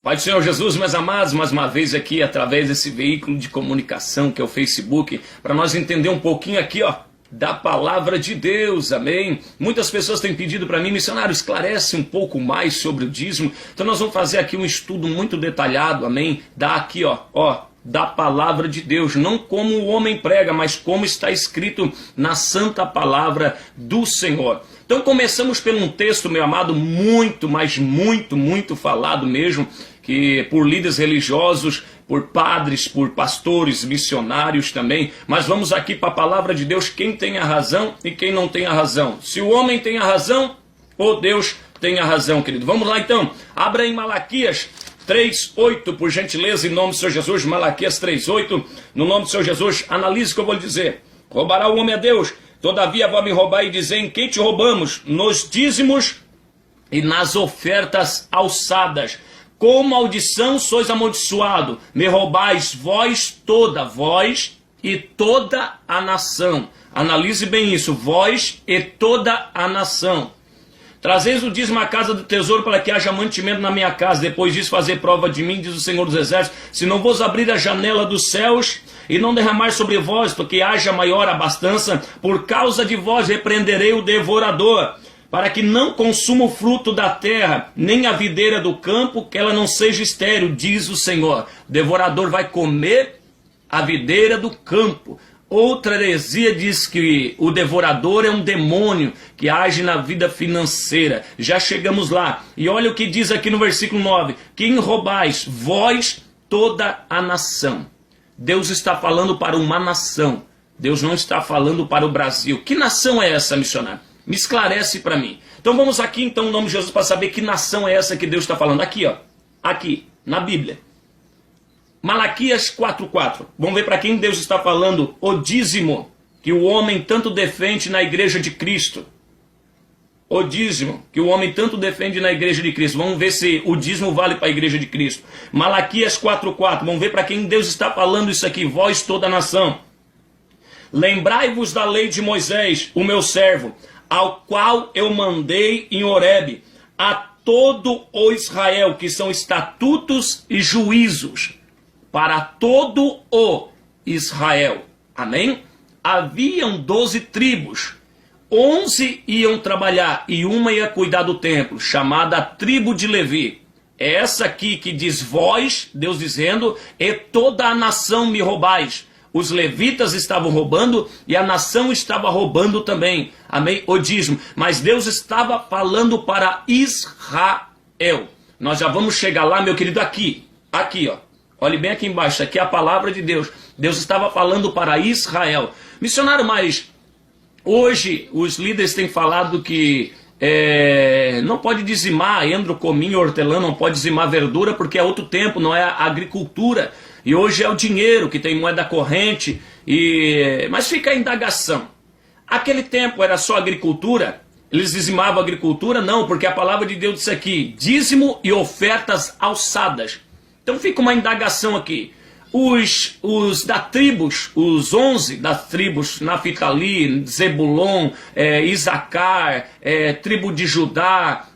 Pai do Senhor Jesus, meus amados, mais uma vez aqui através desse veículo de comunicação que é o Facebook, para nós entender um pouquinho aqui, da palavra de Deus, amém? Muitas pessoas têm pedido para mim, missionário, esclarece um pouco mais sobre o dízimo. Então nós vamos fazer aqui um estudo muito detalhado, amém? Aqui, da palavra de Deus, não como o homem prega, mas como está escrito na santa palavra do Senhor. Então começamos por um texto, meu amado, muito, mas muito falado mesmo, que por líderes religiosos, por padres, por pastores, missionários também. Mas vamos aqui para a palavra de Deus, quem tem a razão e quem não tem a razão. Se o homem tem a razão, ou Deus tem a razão, querido. Vamos lá então, abra em Malaquias 3:8, por gentileza, em nome do Senhor Jesus. Malaquias 3:8, no nome do Senhor Jesus, analise o que eu vou lhe dizer. Roubará o homem a Deus, todavia vai me roubar e dizer, em quem te roubamos? Nos dízimos e nas ofertas alçadas. Com maldição sois amaldiçoado, me roubais vós e toda a nação. Analise bem isso, vós e toda a nação. Trazeis o dízimo à casa do tesouro para que haja mantimento na minha casa. Depois disso fazer prova de mim, diz o Senhor dos Exércitos, se não vos abrir a janela dos céus e não derramar sobre vós, para que haja maior abastança, por causa de vós repreenderei o devorador, para que não consuma o fruto da terra, nem a videira do campo, que ela não seja estéril, diz o Senhor. O devorador vai comer a videira do campo. Outra heresia diz que o devorador é um demônio que age na vida financeira. Já chegamos lá. E olha o que diz aqui no versículo 9. Quem roubais? Vós, toda a nação. Deus está falando para uma nação. Deus não está falando para o Brasil. Que nação é essa, missionário? Me esclarece para mim. Então vamos aqui, então, no nome de Jesus, para saber que nação é essa que Deus está falando. Aqui, aqui, na Bíblia. Malaquias 4:4. Vamos ver para quem Deus está falando o dízimo, que o homem tanto defende na igreja de Cristo. O dízimo, que o homem tanto defende na igreja de Cristo. Vamos ver se o dízimo vale para a igreja de Cristo. Malaquias 4:4. Vamos ver para quem Deus está falando isso aqui. Vós, toda a nação. Lembrai-vos da lei de Moisés, o meu servo, ao qual eu mandei em Horebe, a todo o Israel, que são estatutos e juízos, para todo o Israel. Amém? Haviam 12 tribos, 11 iam trabalhar e uma ia cuidar do templo, chamada a tribo de Levi. É essa aqui que diz vós, Deus dizendo, e toda a nação me roubais. Os levitas estavam roubando e a nação estava roubando também. Amém? O dízimo. Mas Deus estava falando para Israel. Nós já vamos chegar lá, meu querido, aqui. Aqui, Olhe bem aqui embaixo. Aqui é a palavra de Deus. Deus estava falando para Israel. Missionário, mas hoje os líderes têm falado que não pode dizimar endro, cominho, hortelã, não pode dizimar verdura porque é outro tempo, não é a agricultura. E hoje é o dinheiro que tem moeda corrente. Mas fica a indagação. Aquele tempo era só agricultura? Eles dizimavam a agricultura? Não, porque a palavra de Deus disse aqui, dízimo e ofertas alçadas. Então fica uma indagação aqui. Os da tribos, os 11 das tribos, Naftali, Zebulon, Isacar, tribo de Judá,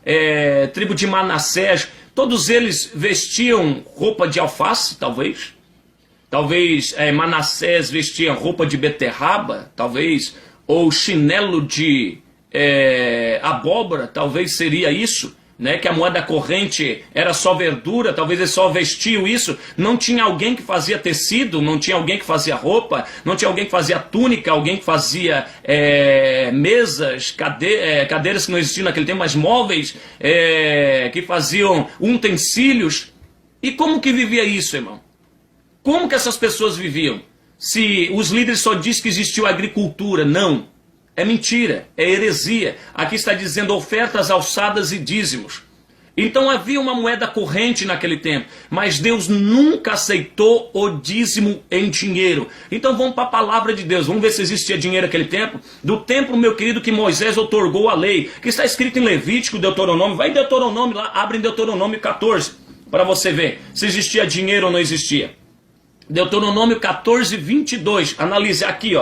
tribo de Manassés, todos eles vestiam roupa de alface, talvez. Talvez Manassés vestia roupa de beterraba, talvez, ou chinelo de abóbora, talvez seria isso, né? Que a moeda corrente era só verdura, talvez eles só vestiam isso. Não tinha alguém que fazia tecido, não tinha alguém que fazia roupa, não tinha alguém que fazia túnica, alguém que fazia mesas, cadeiras que não existiam naquele tempo, mas móveis, que faziam utensílios. E como que vivia isso, irmão? Como que essas pessoas viviam? Se os líderes só dizem que existiu agricultura, não. É mentira, é heresia. Aqui está dizendo ofertas alçadas e dízimos. Então havia uma moeda corrente naquele tempo, mas Deus nunca aceitou o dízimo em dinheiro. Então vamos para a palavra de Deus, vamos ver se existia dinheiro naquele tempo. Do tempo, meu querido, que Moisés otorgou a lei, que está escrito em Levítico, Deuteronômio. Vai em Deuteronômio lá, abre em Deuteronômio 14, para você ver se existia dinheiro ou não existia. Deuteronômio 14, 22, analise aqui,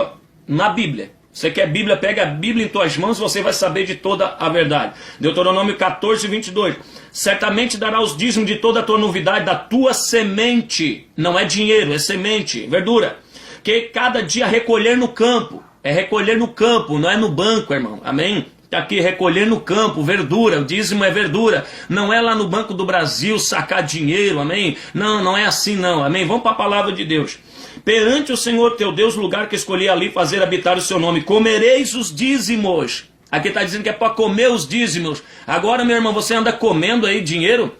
na Bíblia. Você quer Bíblia? Pega a Bíblia em tuas mãos e você vai saber de toda a verdade. Deuteronômio 14, 22. Certamente dará os dízimos de toda a tua novidade, da tua semente. Não é dinheiro, é semente, verdura. Que cada dia recolher no campo. É recolher no campo, não é no banco, irmão. Amém? Está aqui, recolher no campo, verdura. O dízimo é verdura. Não é lá no Banco do Brasil sacar dinheiro, amém? Não, não é assim não, amém? Vamos para a palavra de Deus. Perante o Senhor teu Deus, lugar que escolhi ali fazer habitar o seu nome, comereis os dízimos. Aqui está dizendo que é para comer os dízimos. Agora, meu irmão, você anda comendo aí dinheiro?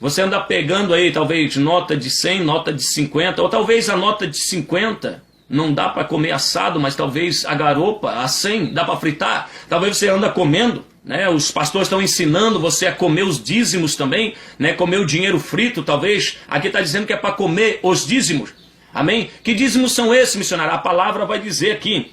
Você anda pegando aí, talvez, nota de 100, nota de 50, ou talvez a nota de 50... Não dá para comer assado, mas talvez a garopa, a 100, dá para fritar. Talvez você anda comendo, né? Os pastores estão ensinando você a comer os dízimos também, né? Comer o dinheiro frito, talvez. Aqui está dizendo que é para comer os dízimos. Amém? Que dízimos são esses, missionário? A palavra vai dizer aqui.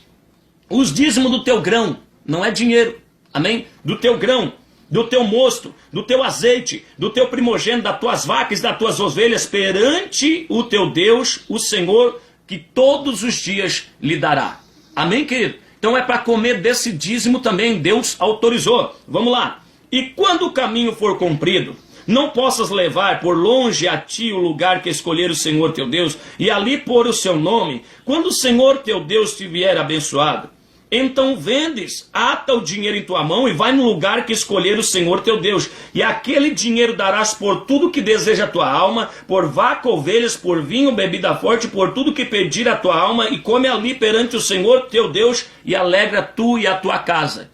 Os dízimos do teu grão, não é dinheiro. Amém? Do teu grão, do teu mosto, do teu azeite, do teu primogênito, das tuas vacas, das tuas ovelhas, perante o teu Deus, o Senhor, que todos os dias lhe dará. Amém, querido? Então é para comer desse dízimo também, Deus autorizou. Vamos lá. E quando o caminho for comprido, não possas levar por longe a ti o lugar que escolher o Senhor teu Deus, e ali pôr o seu nome, quando o Senhor teu Deus te vier abençoado, então vendes, ata o dinheiro em tua mão e vai no lugar que escolher o Senhor teu Deus. E aquele dinheiro darás por tudo que deseja a tua alma, por vaca, ovelhas, por vinho, bebida forte, por tudo que pedir a tua alma, e come ali perante o Senhor teu Deus, e alegra tu e a tua casa.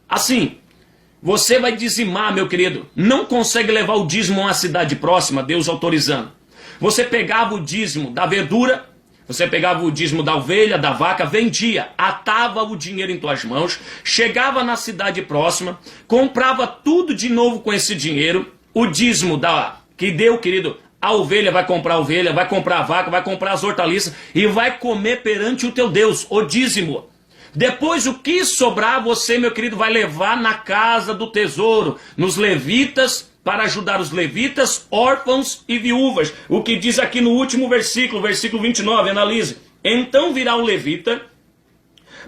Assim, você vai dizimar, meu querido. Não consegue levar o dízimo a uma cidade próxima, Deus autorizando. Você pegava o dízimo da verdura, você pegava o dízimo da ovelha, da vaca, vendia, atava o dinheiro em tuas mãos, chegava na cidade próxima, comprava tudo de novo com esse dinheiro, o dízimo que deu, querido, a ovelha, vai comprar a vaca, vai comprar as hortaliças e vai comer perante o teu Deus, o dízimo. Depois o que sobrar, você, meu querido, vai levar na casa do tesouro, nos levitas, para ajudar os levitas, órfãos e viúvas. O que diz aqui no último versículo, versículo 29, analise. Então virá o levita,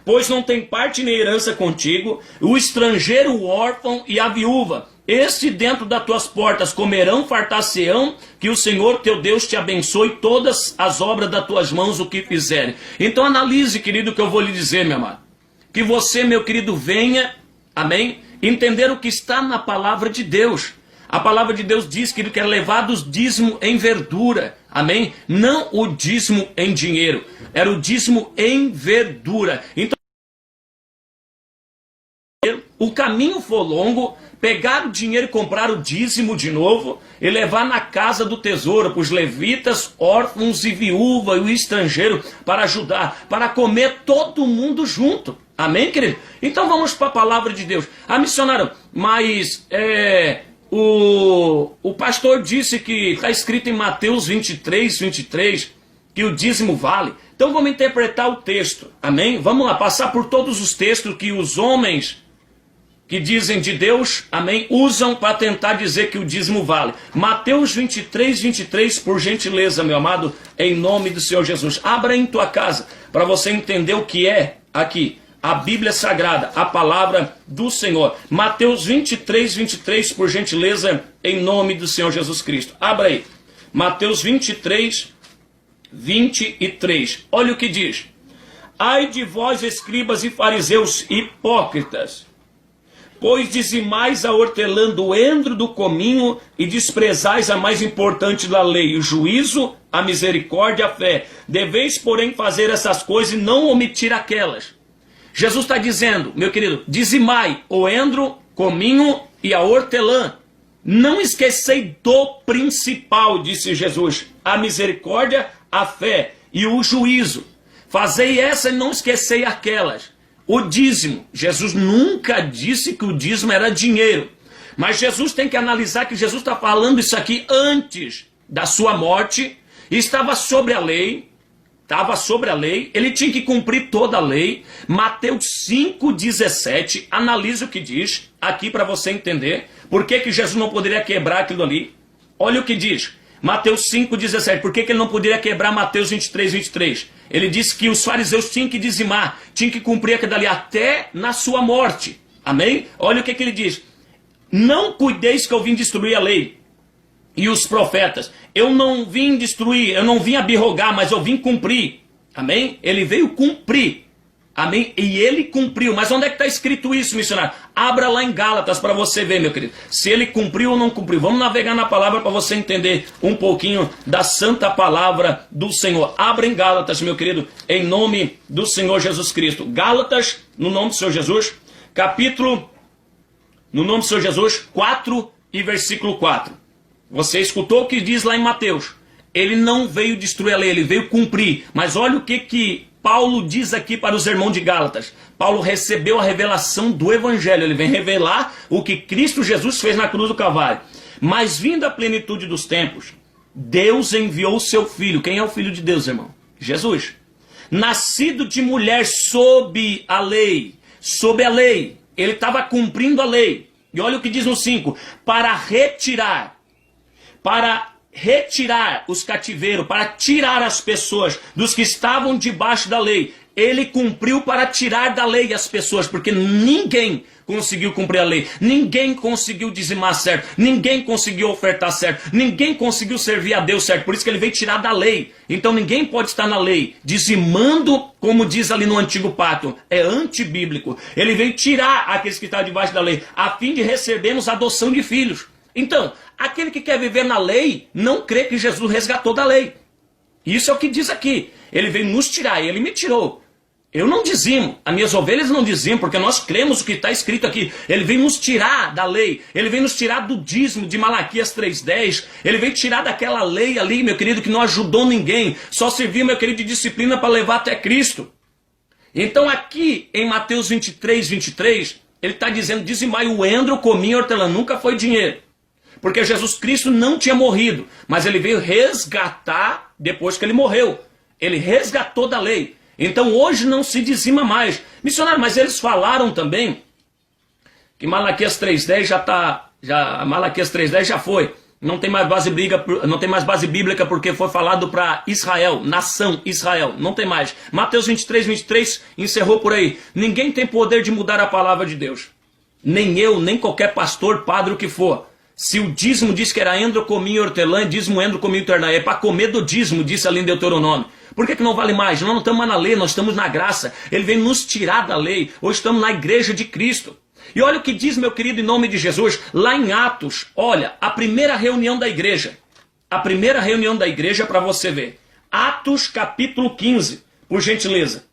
pois não tem parte nem herança contigo, o estrangeiro, o órfão e a viúva. Este dentro das tuas portas comerão, fartar-se-ão, que o Senhor teu Deus te abençoe todas as obras das tuas mãos, o que fizerem. Então analise, querido, o que eu vou lhe dizer, meu amado. Que você, meu querido, venha, amém, entender o que está na palavra de Deus. A palavra de Deus diz que ele quer levar os dízimo em verdura, amém? Não o dízimo em dinheiro, era o dízimo em verdura. Então, o caminho foi longo, pegar o dinheiro e comprar o dízimo de novo e levar na casa do tesouro para os levitas, órfãos e viúva e o estrangeiro para ajudar, para comer todo mundo junto. Amém, querido? Então vamos para a palavra de Deus. Ah, missionário, mas o pastor disse que está escrito em Mateus 23, 23, que o dízimo vale. Então vamos interpretar o texto, amém? Vamos lá, passar por todos os textos que os homens que dizem de Deus, amém, usam para tentar dizer que o dízimo vale. Mateus 23, 23, por gentileza, meu amado, em nome do Senhor Jesus. Abra em tua casa, para você entender o que é aqui a Bíblia Sagrada, a palavra do Senhor. Mateus 23, 23, por gentileza, em nome do Senhor Jesus Cristo. Abra aí. Mateus 23, 23. Olha o que diz. Ai de vós, escribas e fariseus hipócritas, pois dizimais a hortelã do endro do cominho e desprezais a mais importante da lei, o juízo, a misericórdia e a fé. Deveis, porém, fazer essas coisas e não omitir aquelas. Jesus está dizendo, meu querido, dizimai o endro, cominho e a hortelã. Não esquecei do principal, disse Jesus, a misericórdia, a fé e o juízo. Fazei essa e não esquecei aquelas. O dízimo, Jesus nunca disse que o dízimo era dinheiro. Mas Jesus tem que analisar que Jesus está falando isso aqui antes da sua morte. Estava sobre a lei. Estava sobre a lei. Ele tinha que cumprir toda a lei. Mateus 5,17. Analise o que diz aqui para você entender. Por que Jesus não poderia quebrar aquilo ali? Olha o que diz. Mateus 5,17. Por que ele não poderia quebrar Mateus 23:23? Ele disse que os fariseus tinham que dizimar, tinham que cumprir aquilo ali até na sua morte. Amém? Olha o que ele diz. Não cuideis que eu vim destruir a lei e os profetas. Eu não vim destruir, eu não vim abirrogar, mas eu vim cumprir. Amém? Ele veio cumprir. Amém? E ele cumpriu. Mas onde é que está escrito isso, missionário? Abra lá em Gálatas para você ver, meu querido. Se ele cumpriu ou não cumpriu. Vamos navegar na palavra para você entender um pouquinho da santa palavra do Senhor. Abra em Gálatas, meu querido, em nome do Senhor Jesus Cristo. Gálatas, no nome do Senhor Jesus, capítulo, no nome do Senhor Jesus, 4 e versículo 4. Você escutou o que diz lá em Mateus. Ele não veio destruir a lei, ele veio cumprir. Mas olha o que Paulo diz aqui para os irmãos de Gálatas. Paulo recebeu a revelação do Evangelho. Ele vem revelar o que Cristo Jesus fez na cruz do Calvário. Mas vindo a plenitude dos tempos, Deus enviou o seu Filho. Quem é o Filho de Deus, irmão? Jesus. Nascido de mulher sob a lei. Sob a lei. Ele estava cumprindo a lei. E olha o que diz no 5. Para retirar os cativeiros, para tirar as pessoas dos que estavam debaixo da lei. Ele cumpriu para tirar da lei as pessoas, porque ninguém conseguiu cumprir a lei, ninguém conseguiu dizimar certo, ninguém conseguiu ofertar certo, ninguém conseguiu servir a Deus certo, por isso que ele veio tirar da lei. Então ninguém pode estar na lei dizimando, como diz ali no antigo pacto, é antibíblico. Ele veio tirar aqueles que estavam debaixo da lei, a fim de recebermos a adoção de filhos. Então, aquele que quer viver na lei, não crê que Jesus resgatou da lei. Isso é o que diz aqui. Ele veio nos tirar, ele me tirou. Eu não dizimo, as minhas ovelhas não dizimam, porque nós cremos o que está escrito aqui. Ele veio nos tirar da lei, ele veio nos tirar do dízimo de Malaquias 3:10. Ele veio tirar daquela lei ali, meu querido, que não ajudou ninguém. Só serviu, meu querido, de disciplina para levar até Cristo. Então aqui em Mateus 23:23, ele está dizendo, dizimai o endro, cominho, hortelã. Nunca foi dinheiro. Porque Jesus Cristo não tinha morrido, mas ele veio resgatar depois que ele morreu. Ele resgatou da lei. Então hoje não se dizima mais. Missionário, mas eles falaram também que Malaquias 3:10 Malaquias 3:10 já foi. Não tem mais base bíblica porque foi falado para Israel, nação Israel. Não tem mais. Mateus 23:23 encerrou por aí. Ninguém tem poder de mudar a palavra de Deus. Nem eu, nem qualquer pastor, padre, o que for. Se o dízimo diz que era endro, cominho, hortelã, dízimo, endro, cominho, hortelã, é para comer do dízimo, disse ali em Deuteronômio. Por que não vale mais? Nós não estamos mais na lei, nós estamos na graça. Ele vem nos tirar da lei. Hoje estamos na igreja de Cristo. E olha o que diz, meu querido, em nome de Jesus, lá em Atos. Olha, a primeira reunião da igreja. A primeira reunião da igreja para você ver. Atos capítulo 15, por gentileza.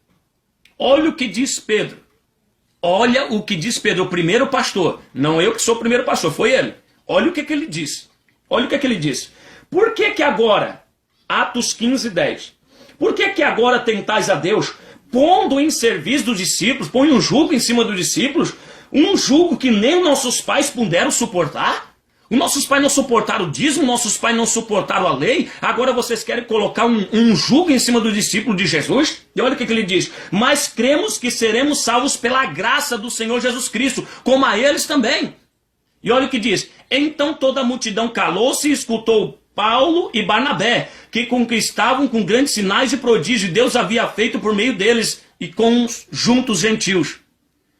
Olha o que diz Pedro. Olha o que diz Pedro, o primeiro pastor. Não eu que sou o primeiro pastor, foi ele. Olha o que ele disse. Olha o que ele disse. Por que agora, Atos 15:10, por que agora tentais a Deus, pondo em serviço dos discípulos, põe um jugo em cima dos discípulos, um jugo que nem os nossos pais puderam suportar? Os nossos pais não suportaram o dízimo, nossos pais não suportaram a lei, agora vocês querem colocar um jugo em cima do discípulo de Jesus? E olha o que ele diz. Mas cremos que seremos salvos pela graça do Senhor Jesus Cristo, como a eles também. E olha o que diz. Então toda a multidão calou-se e escutou Paulo e Barnabé, que conquistavam com grandes sinais e prodígios Deus havia feito por meio deles e com os juntos gentios.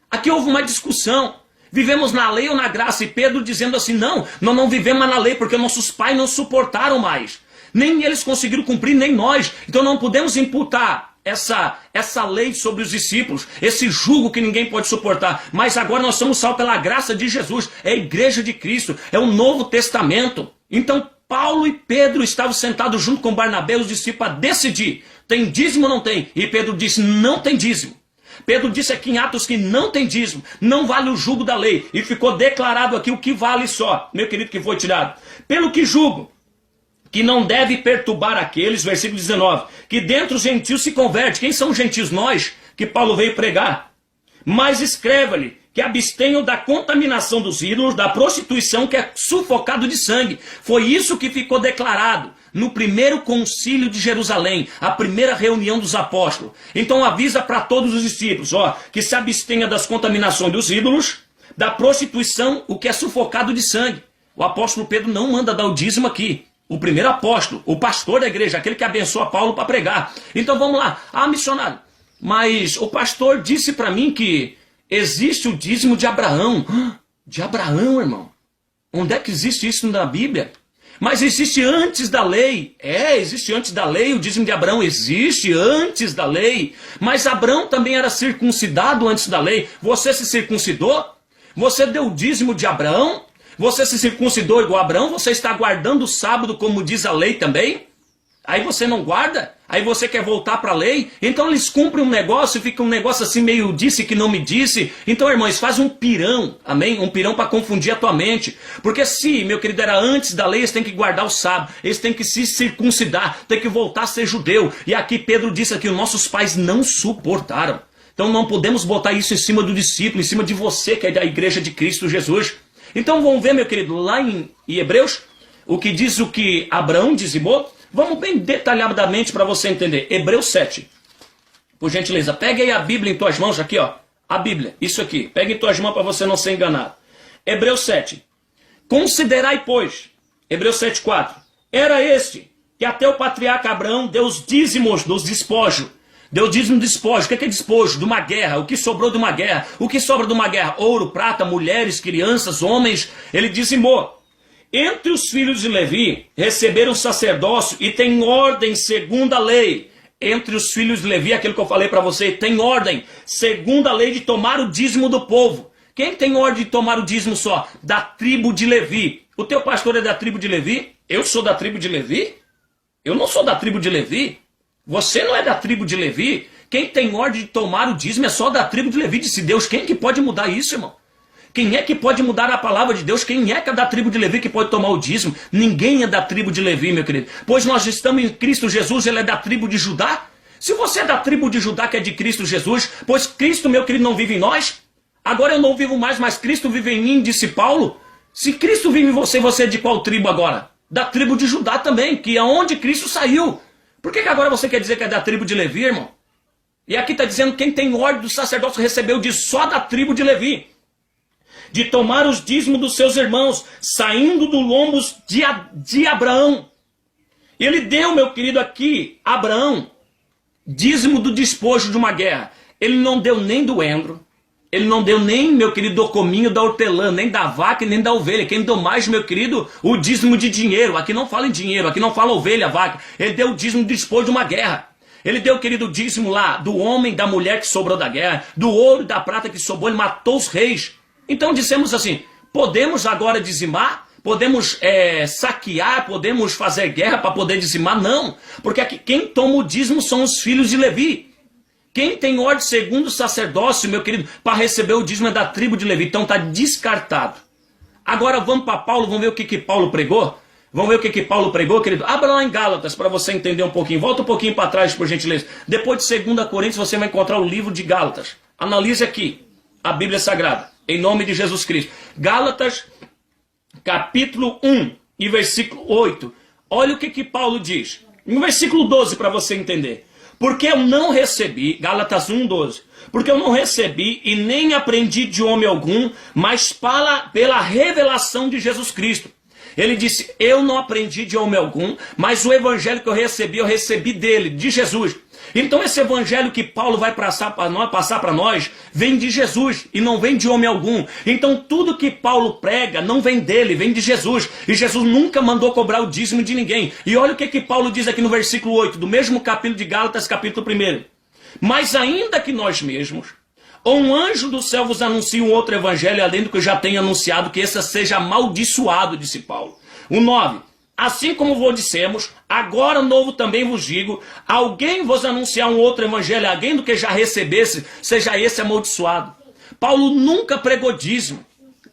Aqui houve uma discussão. Vivemos na lei ou na graça? E Pedro dizendo assim, não, nós não vivemos na lei porque nossos pais não suportaram mais. Nem eles conseguiram cumprir, nem nós. Então não podemos imputar essa lei sobre os discípulos, esse jugo que ninguém pode suportar. Mas agora nós somos salvos pela graça de Jesus. É a igreja de Cristo, é o Novo Testamento. Então Paulo e Pedro estavam sentados junto com Barnabé, os discípulos, a decidir, tem dízimo ou não tem? E Pedro disse, não tem dízimo. Pedro disse aqui em Atos que não tem dízimo, não vale o jugo da lei. E ficou declarado aqui o que vale só, meu querido, que foi tirado. Pelo que julgo, que não deve perturbar aqueles, versículo 19, que dentre os gentios se converte. Quem são os gentios? Nós, que Paulo veio pregar. Mas escreva-lhe que abstenham da contaminação dos ídolos, da prostituição, que é sufocado de sangue. Foi isso que ficou declarado no primeiro concílio de Jerusalém, a primeira reunião dos apóstolos. Então avisa para todos os discípulos, que se abstenha das contaminações dos ídolos, da prostituição, o que é sufocado de sangue. O apóstolo Pedro não manda dar o dízimo aqui. O primeiro apóstolo, o pastor da igreja, aquele que abençoa Paulo para pregar. Então vamos lá. Ah, missionário, mas o pastor disse para mim que existe o dízimo de Abraão. De Abraão, irmão? Onde é que existe isso na Bíblia? Mas existe antes da lei. Existe antes da lei. O dízimo de Abraão existe antes da lei. Mas Abraão também era circuncidado antes da lei. Você se circuncidou? Você deu o dízimo de Abraão? Você se circuncidou igual a Abraão? Você está guardando o sábado como diz a lei também? Aí você não guarda? Aí você quer voltar para a lei? Então eles cumprem um negócio e fica um negócio assim meio disse que não me disse. Então, irmãos, faz um pirão, amém? Um pirão para confundir a tua mente. Porque se, meu querido, era antes da lei, eles têm que guardar o sábado. Eles têm que se circuncidar, têm que voltar a ser judeu. E aqui Pedro disse que os nossos pais não suportaram. Então não podemos botar isso em cima do discípulo, em cima de você que é da igreja de Cristo Jesus. Então vamos ver, meu querido, lá em Hebreus, o que diz o que Abraão dizimou. Vamos bem detalhadamente para você entender. Hebreus 7. Por gentileza, pegue aí a Bíblia em tuas mãos, aqui ó. A Bíblia, isso aqui. Pegue em tuas mãos para você não ser enganado. Hebreus 7. Considerai, pois, Hebreus 7,4. Era este que até o patriarca Abraão deu os dízimos dos despojos. Deu dízimo de despojo. O que é despojo? De uma guerra. O que sobrou de uma guerra? O que sobra de uma guerra? Ouro, prata, mulheres, crianças, homens. Ele dizimou. Entre os filhos de Levi, receberam sacerdócio e tem ordem segundo a lei. Entre os filhos de Levi, aquilo que eu falei para você, tem ordem segundo a lei de tomar o dízimo do povo. Quem tem ordem de tomar o dízimo só? Da tribo de Levi. O teu pastor é da tribo de Levi? Eu sou da tribo de Levi? Eu não sou da tribo de Levi. Você não é da tribo de Levi? Quem tem ordem de tomar o dízimo é só da tribo de Levi, disse Deus. Quem que pode mudar isso, irmão? Quem é que pode mudar a palavra de Deus? Quem é que é da tribo de Levi que pode tomar o dízimo? Ninguém é da tribo de Levi, meu querido. Pois nós estamos em Cristo Jesus, ele é da tribo de Judá. Se você é da tribo de Judá, que é de Cristo Jesus, pois Cristo, meu querido, não vive em nós. Agora eu não vivo mais, mas Cristo vive em mim, disse Paulo. Se Cristo vive em você, você é de qual tribo agora? Da tribo de Judá também, que é onde Cristo saiu. Por que agora você quer dizer que é da tribo de Levi, irmão? E aqui está dizendo quem tem ordem do sacerdócio recebeu de só da tribo de Levi. De tomar os dízimos dos seus irmãos, saindo do lombos de Abraão. Ele deu, meu querido, aqui, Abraão, dízimo do despojo de uma guerra. Ele não deu nem do endro, ele não deu nem, meu querido, do cominho da hortelã, nem da vaca, nem da ovelha. Quem deu mais, meu querido, o dízimo de dinheiro. Aqui não fala em dinheiro, aqui não fala ovelha, vaca. Ele deu o dízimo do despojo de uma guerra. Ele deu, querido, o dízimo lá do homem, da mulher que sobrou da guerra, do ouro e da prata que sobrou, ele matou os reis. Então dissemos assim, podemos agora dizimar? Podemos saquear? Podemos fazer guerra para poder dizimar? Não, porque aqui quem toma o dízimo são os filhos de Levi. Quem tem ordem segundo o sacerdócio, meu querido, para receber o dízimo é da tribo de Levi. Então está descartado. Agora vamos para Paulo, vamos ver o que Paulo pregou? Vamos ver o que Paulo pregou, querido? Abra lá em Gálatas para você entender um pouquinho. Volta um pouquinho para trás, por gentileza. Depois de 2 Coríntios você vai encontrar o livro de Gálatas. Analise aqui a Bíblia Sagrada. Em nome de Jesus Cristo. Gálatas, capítulo 1 e versículo 8. Olha o que Paulo diz. No versículo 12 para você entender. Porque eu não recebi, Gálatas 1, 12. Porque eu não recebi e nem aprendi de homem algum, mas pela revelação de Jesus Cristo. Ele disse, eu não aprendi de homem algum, mas o evangelho que eu recebi dele, de Jesus. Então esse evangelho que Paulo vai passar para nós, vem de Jesus e não vem de homem algum. Então tudo que Paulo prega não vem dele, vem de Jesus. E Jesus nunca mandou cobrar o dízimo de ninguém. E olha o que Paulo diz aqui no versículo 8, do mesmo capítulo de Gálatas, capítulo 1. Mas ainda que nós mesmos, ou um anjo do céu vos anuncie um outro evangelho, além do que eu já tenho anunciado, que esse seja amaldiçoado, disse Paulo. O 9. Assim como vos dissemos, agora novo também vos digo, alguém vos anunciar um outro evangelho, alguém do que já recebesse, seja esse amaldiçoado. Paulo nunca pregou dízimo.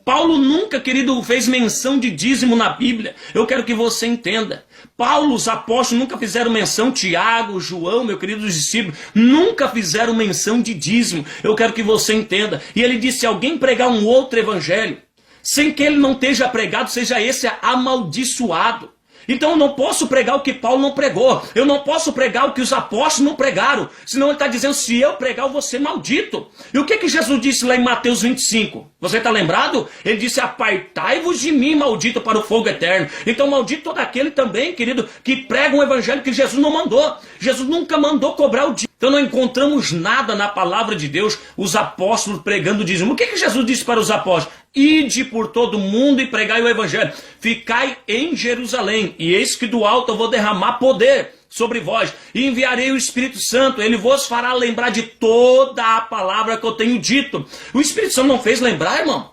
Paulo nunca, querido, fez menção de dízimo na Bíblia. Eu quero que você entenda. Paulo, os apóstolos nunca fizeram menção, Tiago, João, meu querido discípulo, nunca fizeram menção de dízimo. Eu quero que você entenda. E ele disse, se alguém pregar um outro evangelho, sem que ele não esteja pregado, seja esse amaldiçoado. Então eu não posso pregar o que Paulo não pregou. Eu não posso pregar o que os apóstolos não pregaram. Senão ele está dizendo, se eu pregar, eu vou ser maldito. E o que Jesus disse lá em Mateus 25? Você está lembrado? Ele disse, apartai-vos de mim, maldito, para o fogo eterno. Então maldito todo aquele também, querido, que prega um evangelho que Jesus não mandou. Jesus nunca mandou cobrar o dízimo. Então não encontramos nada na palavra de Deus, os apóstolos pregando o dízimo. O que Jesus disse para os apóstolos? Ide por todo o mundo e pregai o evangelho. Ficai em Jerusalém, e eis que do alto eu vou derramar poder sobre vós, e enviarei o Espírito Santo, ele vos fará lembrar de toda a palavra que eu tenho dito. O Espírito Santo não fez lembrar, irmão?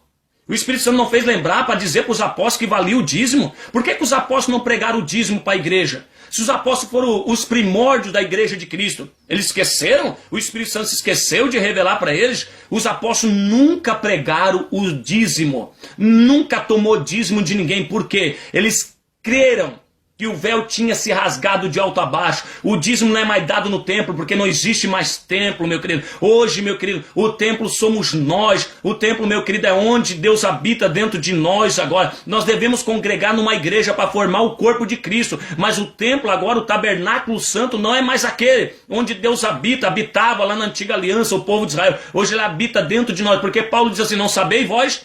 O Espírito Santo não fez lembrar para dizer para os apóstolos que valia o dízimo? Por que os apóstolos não pregaram o dízimo para a igreja? Se os apóstolos foram os primórdios da igreja de Cristo, eles esqueceram? O Espírito Santo se esqueceu de revelar para eles? Os apóstolos nunca pregaram o dízimo, nunca tomou dízimo de ninguém. Por quê? Eles creram que o véu tinha se rasgado de alto a baixo. O dízimo não é mais dado no templo, porque não existe mais templo, meu querido. Hoje, meu querido, o templo somos nós. O templo, meu querido, é onde Deus habita dentro de nós agora. Nós devemos congregar numa igreja para formar o corpo de Cristo. Mas o templo agora, o tabernáculo santo, não é mais aquele onde Deus habitava lá na antiga aliança, o povo de Israel. Hoje ele habita dentro de nós, porque Paulo diz assim, não sabeis vós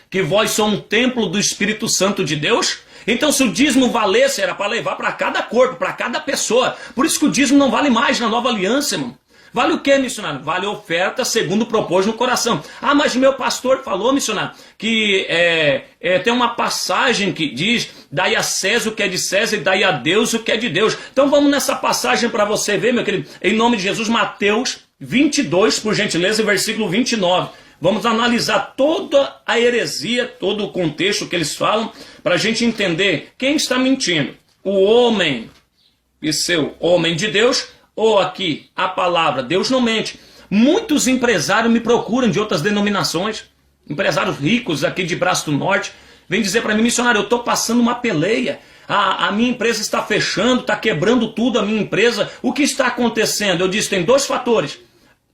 que vós sois um templo do Espírito Santo de Deus? Então se o dízimo valesse, era para levar para cada corpo, para cada pessoa. Por isso que o dízimo não vale mais na nova aliança, irmão. Vale o que, missionário? Vale a oferta segundo propôs no coração. Ah, mas meu pastor falou, missionário, que tem uma passagem que diz, dai a César o que é de César e dai a Deus o que é de Deus. Então vamos nessa passagem para você ver, meu querido, em nome de Jesus, Mateus 22, por gentileza, versículo 29. Vamos analisar toda a heresia, todo o contexto que eles falam, para a gente entender quem está mentindo. O homem e seu homem de Deus, ou aqui a palavra Deus não mente. Muitos empresários me procuram de outras denominações, empresários ricos aqui de Braço do Norte, vêm dizer para mim, missionário, eu estou passando uma peleia. A minha empresa está fechando, está quebrando tudo a minha empresa. O que está acontecendo? Eu disse, tem dois fatores.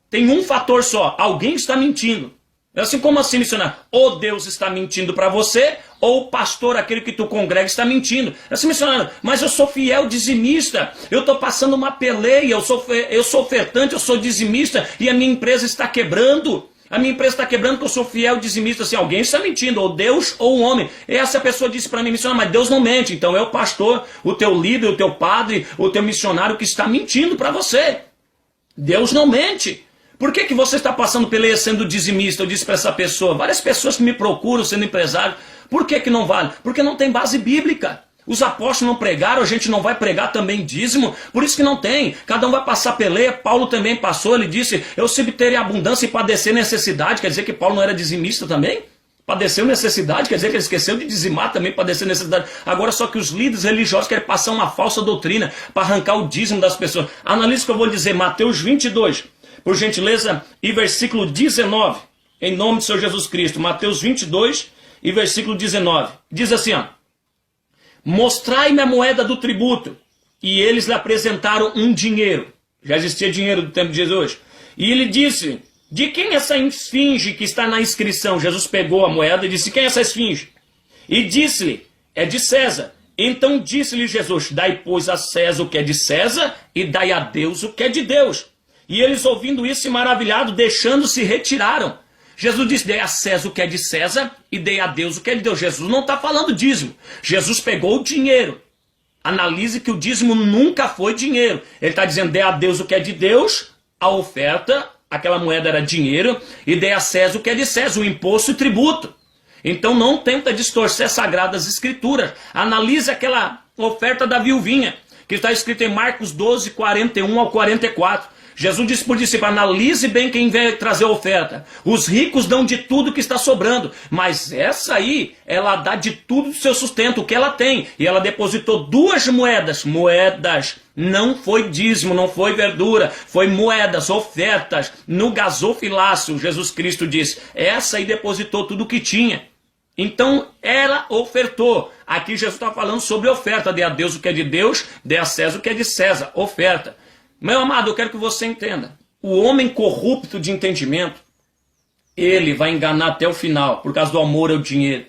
Tem um fator só, alguém está mentindo. Assim como assim, missionário? Ou Deus está mentindo para você, ou o pastor, aquele que tu congrega, está mentindo. Assim, missionário, mas eu sou fiel dizimista, eu estou passando uma peleia, eu sou ofertante, eu sou dizimista, e a minha empresa está quebrando. A minha empresa está quebrando porque eu sou fiel dizimista. Assim, alguém está mentindo, ou Deus ou um homem. E essa pessoa disse para mim, missionário, mas Deus não mente. Então é o pastor, o teu líder, o teu padre, o teu missionário que está mentindo para você. Deus não mente. Por que você está passando peleia sendo dizimista? Eu disse para essa pessoa, várias pessoas que me procuram sendo empresário, por que não vale? Porque não tem base bíblica. Os apóstolos não pregaram, a gente não vai pregar também dízimo, por isso que não tem. Cada um vai passar peleia, Paulo também passou, ele disse, eu sempre terei abundância e padecer necessidade, quer dizer que Paulo não era dizimista também? Padeceu necessidade, quer dizer que ele esqueceu de dizimar também, padecer necessidade. Agora só que os líderes religiosos querem passar uma falsa doutrina para arrancar o dízimo das pessoas. Analise o que eu vou dizer, Mateus 22. Por gentileza, e versículo 19, em nome do Senhor Jesus Cristo, Mateus 22 e versículo 19, diz assim, ó, mostrai-me a moeda do tributo, e eles lhe apresentaram um dinheiro, já existia dinheiro do tempo de Jesus, e ele disse, de quem é essa esfinge que está na inscrição? Jesus pegou a moeda e disse, quem é essa esfinge? E disse-lhe, é de César. Então disse-lhe Jesus, dai pois a César o que é de César, e dai a Deus o que é de Deus. E eles, ouvindo isso, maravilhados, deixando-se, retiraram. Jesus disse, dei a César o que é de César e dei a Deus o que é de Deus. Jesus não está falando dízimo. Jesus pegou o dinheiro. Analise que o dízimo nunca foi dinheiro. Ele está dizendo, dei a Deus o que é de Deus, a oferta, aquela moeda era dinheiro, e dei a César o que é de César, o imposto e tributo. Então não tenta distorcer as sagradas escrituras. Analise aquela oferta da viuvinha, que está escrito em Marcos 12, 41 ao 44. Jesus disse por discípulo, analise bem quem vem trazer a oferta. Os ricos dão de tudo que está sobrando, mas essa aí, ela dá de tudo do seu sustento, o que ela tem. E ela depositou 2 moedas. Moedas, não foi dízimo, não foi verdura, foi moedas, ofertas, no gasofilácio, Jesus Cristo disse. Essa aí depositou tudo o que tinha. Então ela ofertou. Aqui Jesus está falando sobre oferta. Dê a Deus o que é de Deus, dê a César o que é de César. Oferta. Meu amado, eu quero que você entenda. O homem corrupto de entendimento, ele vai enganar até o final, por causa do amor ao dinheiro.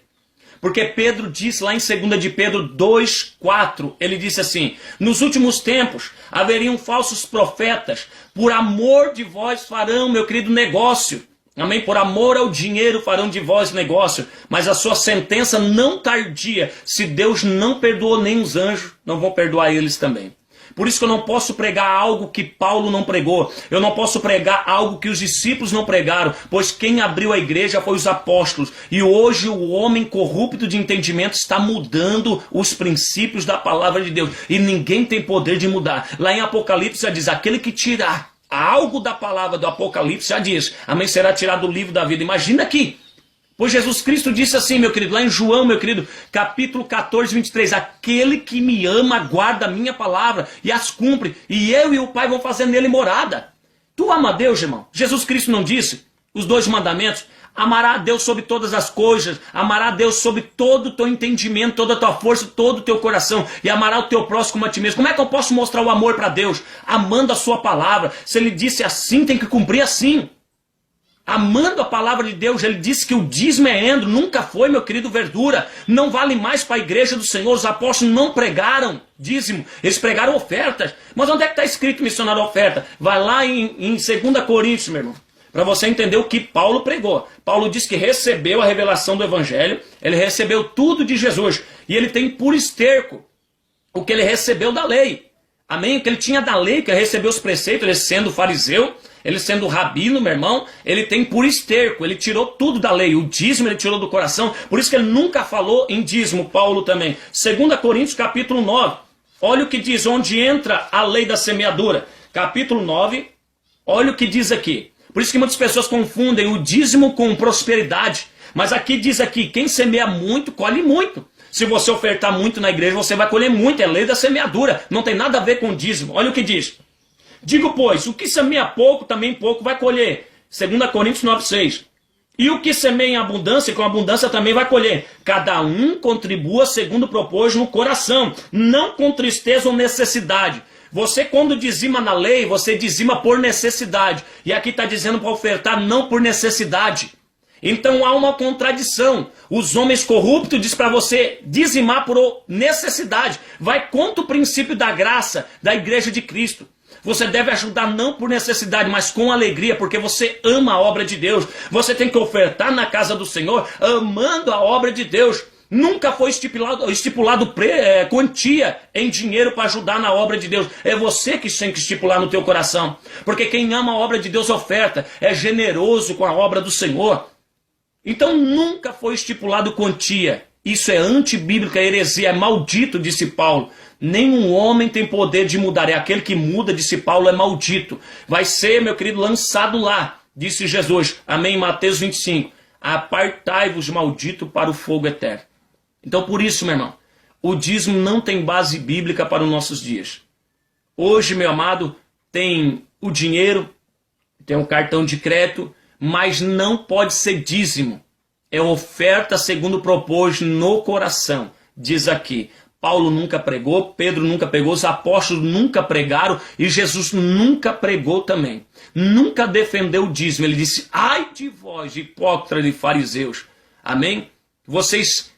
Porque Pedro disse lá em 2 de Pedro 2,4, ele disse assim: nos últimos tempos haveriam falsos profetas, por amor de vós farão, meu querido, negócio. Amém? Por amor ao dinheiro farão de vós negócio, mas a sua sentença não tardia. Se Deus não perdoou nem os anjos, não vão perdoar eles também. Por isso que eu não posso pregar algo que Paulo não pregou. Eu não posso pregar algo que os discípulos não pregaram, pois quem abriu a igreja foi os apóstolos. E hoje o homem corrupto de entendimento está mudando os princípios da palavra de Deus. E ninguém tem poder de mudar. Lá em Apocalipse já diz: aquele que tirar algo da palavra do Apocalipse, já diz, amém, será tirado do livro da vida. Imagina aqui. Pois Jesus Cristo disse assim, meu querido, lá em João, meu querido, capítulo 14, 23, aquele que me ama guarda a minha palavra e as cumpre, e eu e o Pai vão fazer nele morada. Tu ama a Deus, irmão? Jesus Cristo não disse os 2 mandamentos? Amará a Deus sobre todas as coisas, amará a Deus sobre todo o teu entendimento, toda a tua força, todo o teu coração, e amará o teu próximo como a ti mesmo. Como é que eu posso mostrar o amor para Deus? Amando a sua palavra. Se ele disse assim, tem que cumprir assim. Amando a palavra de Deus. Ele disse que o dízimo é endro, nunca foi, meu querido, verdura. Não vale mais para a igreja do Senhor. Os apóstolos não pregaram dízimo, eles pregaram ofertas. Mas onde é que está escrito missionário oferta? Vai lá em 2 Coríntios, meu irmão, para você entender o que Paulo pregou. Paulo diz que recebeu a revelação do Evangelho, ele recebeu tudo de Jesus, e ele tem por esterco o que ele recebeu da lei. Amém? O que ele tinha da lei, que ele recebeu os preceitos, ele sendo fariseu, ele sendo rabino, meu irmão, ele tem por esterco, ele tirou tudo da lei, o dízimo ele tirou do coração, por isso que ele nunca falou em dízimo, Paulo também. 2 Coríntios capítulo 9, olha o que diz, onde entra a lei da semeadura. Capítulo 9, olha o que diz aqui. Por isso que muitas pessoas confundem o dízimo com prosperidade. Mas aqui diz aqui, quem semeia muito, colhe muito. Se você ofertar muito na igreja, você vai colher muito. É lei da semeadura. Não tem nada a ver com dízimo. Olha o que diz. Digo, pois, o que semeia pouco, também pouco vai colher. 2 Coríntios 9,6. E o que semeia em abundância, com abundância também vai colher. Cada um contribua segundo propôs no coração, não com tristeza ou necessidade. Você, quando dizima na lei, você dizima por necessidade. E aqui está dizendo para ofertar não por necessidade. Então há uma contradição. Os homens corruptos dizem para você dizimar por necessidade. Vai contra o princípio da graça da igreja de Cristo. Você deve ajudar não por necessidade, mas com alegria, porque você ama a obra de Deus. Você tem que ofertar na casa do Senhor, amando a obra de Deus. Nunca foi estipulado quantia em dinheiro para ajudar na obra de Deus. É você que tem que estipular no teu coração. Porque quem ama a obra de Deus oferta, é generoso com a obra do Senhor. Então nunca foi estipulado quantia. Isso é antibíblico, é heresia, é maldito, disse Paulo. Nenhum homem tem poder de mudar. É aquele que muda, disse Paulo, é maldito. Vai ser, meu querido, lançado lá, disse Jesus. Amém, Mateus 25. Apartai-vos, maldito, para o fogo eterno. Então por isso, meu irmão, o dízimo não tem base bíblica para os nossos dias. Hoje, meu amado, tem o dinheiro, tem um cartão de crédito, mas não pode ser dízimo. É oferta segundo propôs no coração. Diz aqui, Paulo nunca pregou, Pedro nunca pregou, os apóstolos nunca pregaram e Jesus nunca pregou também. Nunca defendeu o dízimo. Ele disse, ai de vós, hipócritas e fariseus. Amém? Vocês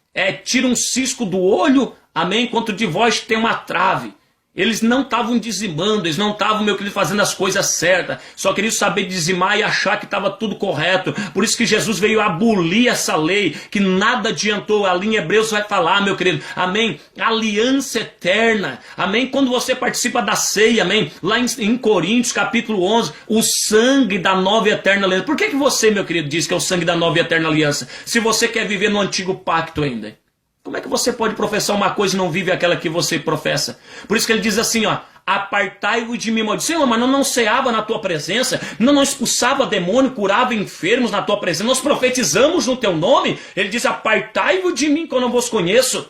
tiram um cisco do olho, amém? Enquanto de vós tem uma trave. Eles não estavam dizimando, eles não estavam, meu querido, fazendo as coisas certas. Só queriam saber dizimar e achar que estava tudo correto. Por isso que Jesus veio abolir essa lei, que nada adiantou. Ali em Hebreus vai falar, meu querido, amém? Aliança eterna, amém? Quando você participa da ceia, amém? Lá em Coríntios, capítulo 11, o sangue da nova e eterna aliança. Por que você, meu querido, diz que é o sangue da nova e eterna aliança? Se você quer viver no antigo pacto ainda. Como é que você pode professar uma coisa e não vive aquela que você professa? Por isso que ele diz assim, ó, apartai-vos de mim, maldito. Senhor, mas não ceava na tua presença, não expulsava demônio, curava enfermos na tua presença, nós profetizamos no teu nome. Ele diz, apartai-vos de mim que eu não vos conheço.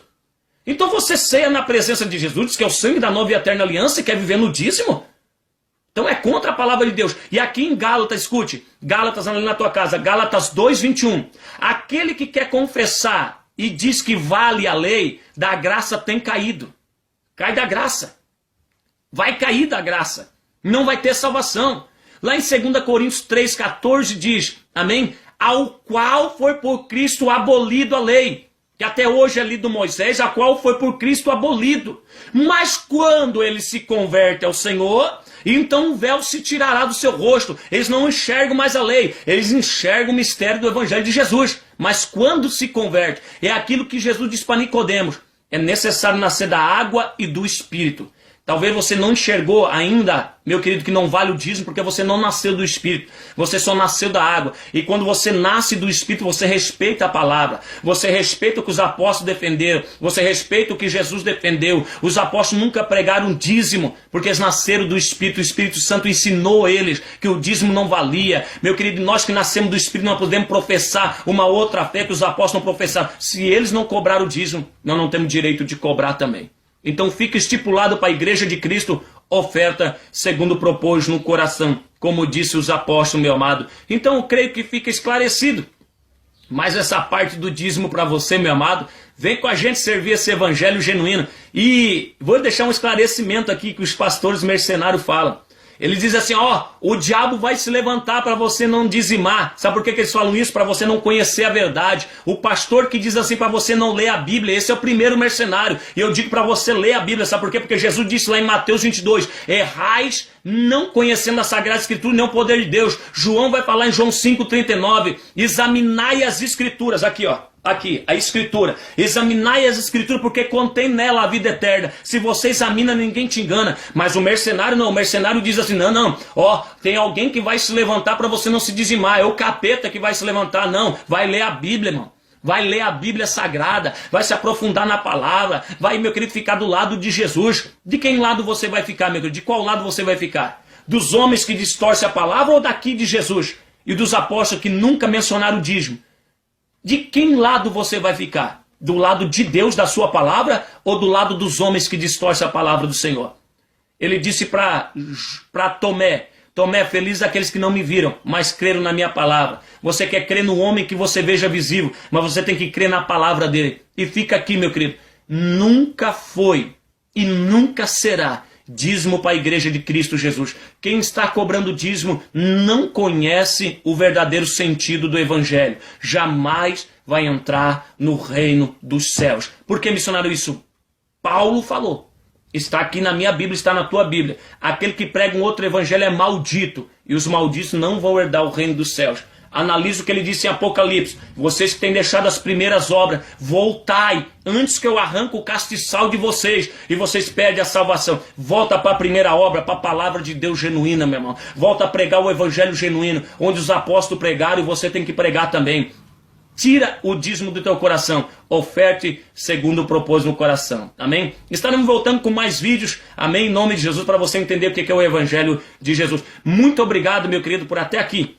Então você ceia na presença de Jesus, diz que é o sangue da nova e eterna aliança e quer viver no dízimo? Então é contra a palavra de Deus. E aqui em Gálatas, escute, Gálatas ali na tua casa, Gálatas 2:21. Aquele que quer confessar e diz que vale a lei, da graça tem caído. Cai da graça. Vai cair da graça. Não vai ter salvação. Lá em 2 Coríntios 3,14 diz, amém? Ao qual foi por Cristo abolido a lei. que até hoje é lido Moisés, a qual foi por Cristo abolido. Mas quando ele se converte ao Senhor, então o véu se tirará do seu rosto. Eles não enxergam mais a lei, eles enxergam o mistério do Evangelho de Jesus. Mas quando se converte, é aquilo que Jesus disse para Nicodemos: é necessário nascer da água e do Espírito. Talvez você não enxergou ainda, meu querido, que não vale o dízimo, porque você não nasceu do Espírito. Você só nasceu da água. E quando você nasce do Espírito, você respeita a palavra. Você respeita o que os apóstolos defenderam. Você respeita o que Jesus defendeu. Os apóstolos nunca pregaram dízimo, porque eles nasceram do Espírito. O Espírito Santo ensinou eles que o dízimo não valia. Meu querido, nós que nascemos do Espírito não podemos professar uma outra fé que os apóstolos não professaram. Se eles não cobraram o dízimo, nós não temos direito de cobrar também. Então fica estipulado para a Igreja de Cristo, oferta segundo propôs no coração, como disse os apóstolos, meu amado. Então eu creio que fica esclarecido. Mas essa parte do dízimo para você, meu amado, vem com a gente servir esse evangelho genuíno. E vou deixar um esclarecimento aqui que os pastores mercenários falam. Ele diz assim, ó, o diabo vai se levantar para você não dizimar. Sabe por que eles falam isso? Para você não conhecer a verdade. O pastor que diz assim para você não ler a Bíblia, esse é o primeiro mercenário. E eu digo para você ler a Bíblia, sabe por quê? Porque Jesus disse lá em Mateus 22, errais não conhecendo a Sagrada Escritura nem o poder de Deus. João vai falar em João 5,39, examinai as Escrituras, aqui ó. Aqui, a Escritura. Examinai as Escrituras, porque contém nela a vida eterna. Se você examina, ninguém te engana. Mas o mercenário não. O mercenário diz assim, não. Ó, tem alguém que vai se levantar para você não se dizimar. É o capeta que vai se levantar. Não, vai ler a Bíblia, irmão. Vai ler a Bíblia Sagrada. Vai se aprofundar na palavra. Vai, meu querido, ficar do lado de Jesus. De quem lado você vai ficar, meu querido? De qual lado você vai ficar? Dos homens que distorcem a palavra ou daqui de Jesus? E dos apóstolos que nunca mencionaram o dízimo? De quem lado você vai ficar? Do lado de Deus, da sua palavra, ou do lado dos homens que distorcem a palavra do Senhor? Ele disse para Tomé, Tomé, feliz aqueles que não me viram, mas creram na minha palavra. Você quer crer no homem que você veja visível, mas você tem que crer na palavra dele. E fica aqui, meu querido, nunca foi e nunca será dízimo para a Igreja de Cristo Jesus. Quem está cobrando dízimo não conhece o verdadeiro sentido do Evangelho. Jamais vai entrar no reino dos céus. Por que, missionário, isso? Paulo falou. Está aqui na minha Bíblia, está na tua Bíblia. Aquele que prega um outro evangelho é maldito. E os malditos não vão herdar o reino dos céus. Analisa o que ele disse em Apocalipse. Vocês que têm deixado as primeiras obras, voltai, antes que eu arranque o castiçal de vocês, e vocês perdem a salvação. Volta para a primeira obra, para a palavra de Deus genuína, meu irmão. Volta a pregar o evangelho genuíno, onde os apóstolos pregaram e você tem que pregar também. Tira o dízimo do teu coração, oferte segundo o propósito no coração, amém? Estaremos voltando com mais vídeos, amém? Em nome de Jesus, para você entender o que é o evangelho de Jesus. Muito obrigado, meu querido, por até aqui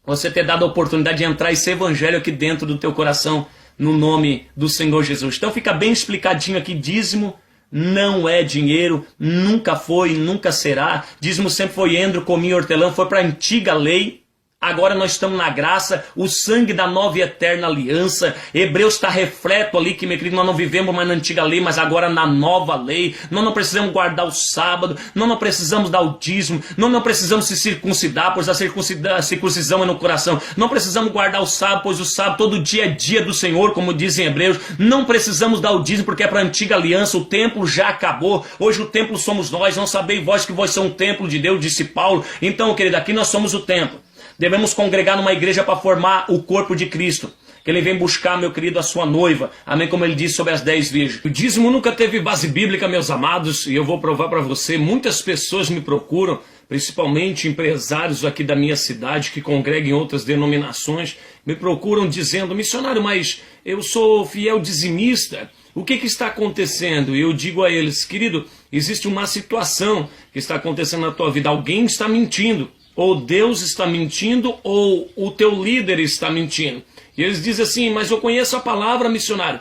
você ter dado a oportunidade de entrar esse evangelho aqui dentro do teu coração, no nome do Senhor Jesus. Então fica bem explicadinho aqui, dízimo não é dinheiro, nunca foi, nunca será. Dízimo sempre foi endro, cominho e hortelã, foi para a antiga lei. Agora nós estamos na graça, o sangue da nova e eterna aliança. Hebreus está repleto ali, que, meu querido, nós não vivemos mais na antiga lei, mas agora na nova lei. Nós não precisamos guardar o sábado, nós não precisamos dar o dízimo, nós não precisamos se circuncidar, pois a circuncisão é no coração. Não precisamos guardar o sábado, pois o sábado todo dia é dia do Senhor, como dizem Hebreus. Não precisamos dar o dízimo, porque é para a antiga aliança, o templo já acabou. Hoje o templo somos nós, não sabeis vós que vós são um templo de Deus, disse Paulo. Então, querido, aqui nós somos o templo. Devemos congregar numa igreja para formar o corpo de Cristo. Que ele vem buscar, meu querido, a sua noiva. Amém? Como ele disse sobre as 10 virgens. O dízimo nunca teve base bíblica, meus amados. E eu vou provar para você. Muitas pessoas me procuram, principalmente empresários aqui da minha cidade, que congregam em outras denominações, me procuram dizendo, missionário, mas eu sou fiel dizimista. O que está acontecendo? E eu digo a eles, querido, existe uma situação que está acontecendo na tua vida. Alguém está mentindo. Ou Deus está mentindo, ou o teu líder está mentindo. E eles dizem assim, mas eu conheço a palavra, missionário.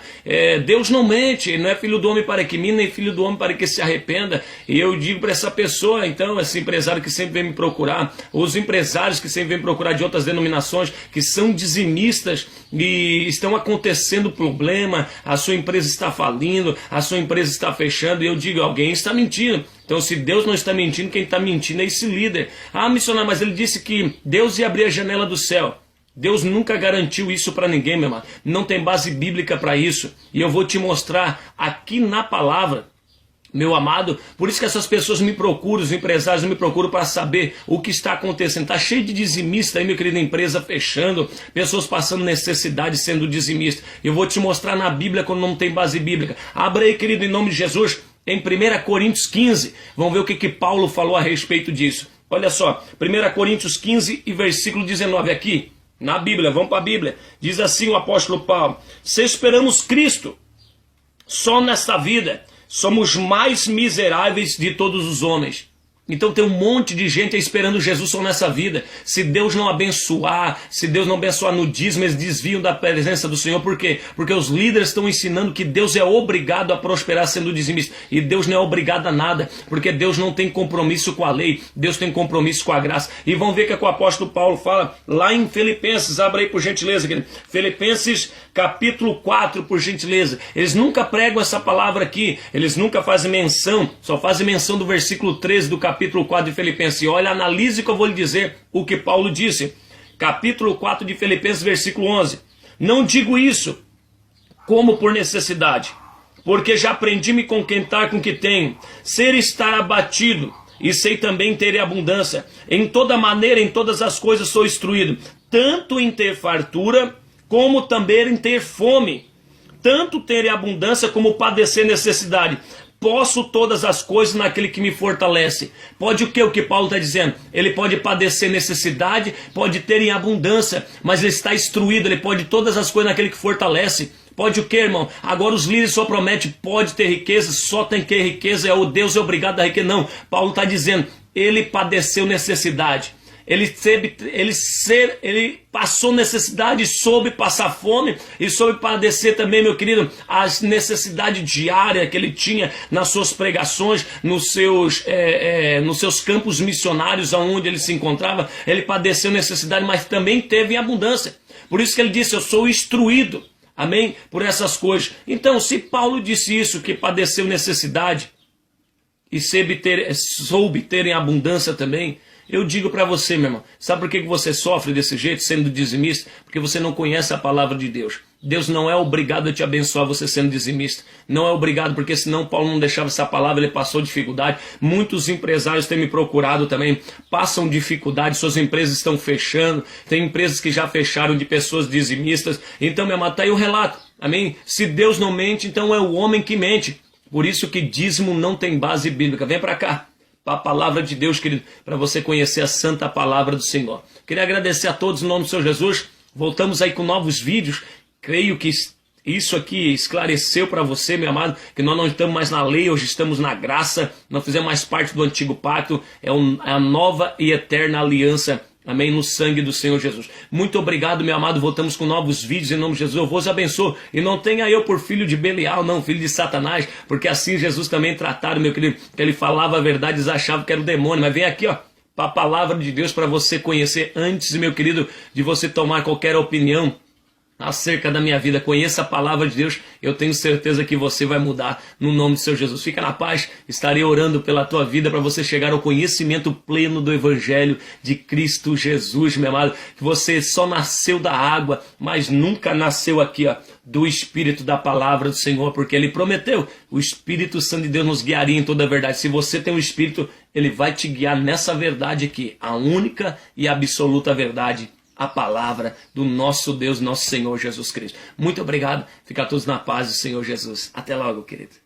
Deus não mente, ele não é filho do homem para que minta, nem filho do homem para que se arrependa. E eu digo para essa pessoa, então, esse empresário que sempre vem me procurar, os empresários que sempre vêm me procurar de outras denominações, que são dizimistas e estão acontecendo problema, a sua empresa está falindo, a sua empresa está fechando, e eu digo, alguém está mentindo. Então, se Deus não está mentindo, quem está mentindo é esse líder. Ah, missionário, mas ele disse que Deus ia abrir a janela do céu Deus nunca garantiu isso para ninguém, meu irmão. Não tem base bíblica para isso. E eu vou te mostrar aqui na palavra, meu amado. Por isso que essas pessoas me procuram, os empresários me procuram para saber o que está acontecendo. Está cheio de dizimista aí, meu querido, empresa fechando, pessoas passando necessidade sendo dizimista. Eu vou te mostrar na Bíblia quando não tem base bíblica. Abra aí, querido, em nome de Jesus, em 1 Coríntios 15. Vamos ver o que Paulo falou a respeito disso. Olha só, 1 Coríntios 15 e versículo 19 aqui, na Bíblia, vamos para a Bíblia. Diz assim o apóstolo Paulo: se esperamos Cristo só nesta vida, somos mais miseráveis de todos os homens. Então tem um monte de gente esperando Jesus só nessa vida. Se Deus não abençoar, se Deus não abençoar no dízimo, eles desviam da presença do Senhor. Por quê? Porque os líderes estão ensinando que Deus é obrigado a prosperar sendo dizimista. E Deus não é obrigado a nada, porque Deus não tem compromisso com a lei, Deus tem compromisso com a graça. E vamos ver o que o apóstolo Paulo fala lá em Filipenses. Abra aí por gentileza, querido. Filipenses capítulo 4, por gentileza. Eles nunca pregam essa palavra aqui, eles nunca fazem menção, só fazem menção do versículo 13 do capítulo 4 de Filipenses. E olha, analise que eu vou lhe dizer o que Paulo disse. Capítulo 4 de Filipenses, versículo 11. Não digo isso como por necessidade, porque já aprendi a me contentar com o que tenho, ser estar abatido, e sei também ter abundância. Em toda maneira, em todas as coisas sou instruído, tanto em ter fartura, como também em ter fome, tanto ter abundância como padecer necessidade. Posso todas as coisas naquele que me fortalece. Pode o que? O que Paulo está dizendo? Ele pode padecer necessidade, pode ter em abundância, mas ele está instruído, ele pode todas as coisas naquele que fortalece. Pode o que, irmão? Agora os líderes só prometem, pode ter riqueza, só tem que ter riqueza, é o Deus é obrigado a riqueza. Não, Paulo está dizendo, ele padeceu necessidade. Ele passou necessidade, soube passar fome e soube padecer também, meu querido, as necessidades diárias que ele tinha nas suas pregações, nos seus campos missionários onde ele se encontrava. Ele padeceu necessidade, mas também teve em abundância. Por isso que ele disse, eu sou instruído, amém, por essas coisas. Então, se Paulo disse isso, que padeceu necessidade e soube ter em abundância também, eu digo para você, meu irmão, sabe por que você sofre desse jeito, sendo dizimista? Porque você não conhece a palavra de Deus. Deus não é obrigado a te abençoar você sendo dizimista. Não é obrigado, porque senão Paulo não deixava essa palavra, ele passou dificuldade. Muitos empresários têm me procurado também, passam dificuldade, suas empresas estão fechando. Tem empresas que já fecharam de pessoas dizimistas. Então, meu irmão, está aí o relato. Amém? Se Deus não mente, então é o homem que mente. Por isso que dízimo não tem base bíblica. Vem para cá. A palavra de Deus, querido, para você conhecer a santa palavra do Senhor. Queria agradecer a todos em nome do Senhor Jesus. Voltamos aí com novos vídeos. Creio que isso aqui esclareceu para você, meu amado, que nós não estamos mais na lei, hoje estamos na graça. Não fizemos mais parte do antigo pacto. É a nova e eterna aliança. Amém? No sangue do Senhor Jesus. Muito obrigado, meu amado. Voltamos com novos vídeos em nome de Jesus. Eu vos abençoo. E não tenha eu por filho de Belial, não, filho de Satanás, porque assim Jesus também trataram, meu querido. Ele falava a verdade, eles achavam que era o demônio. Mas vem aqui, ó, para a palavra de Deus, para você conhecer antes, meu querido, de você tomar qualquer opinião acerca da minha vida. Conheça a palavra de Deus, eu tenho certeza que você vai mudar no nome do Senhor Jesus. Fica na paz, estarei orando pela tua vida para você chegar ao conhecimento pleno do Evangelho de Cristo Jesus, meu amado, que você só nasceu da água, mas nunca nasceu aqui, ó, do Espírito da palavra do Senhor, porque Ele prometeu, o Espírito Santo de Deus nos guiaria em toda a verdade. Se você tem um Espírito, Ele vai te guiar nessa verdade aqui, a única e absoluta verdade, a palavra do nosso Deus, nosso Senhor Jesus Cristo. Muito obrigado. Fica todos na paz do Senhor Jesus. Até logo, querido.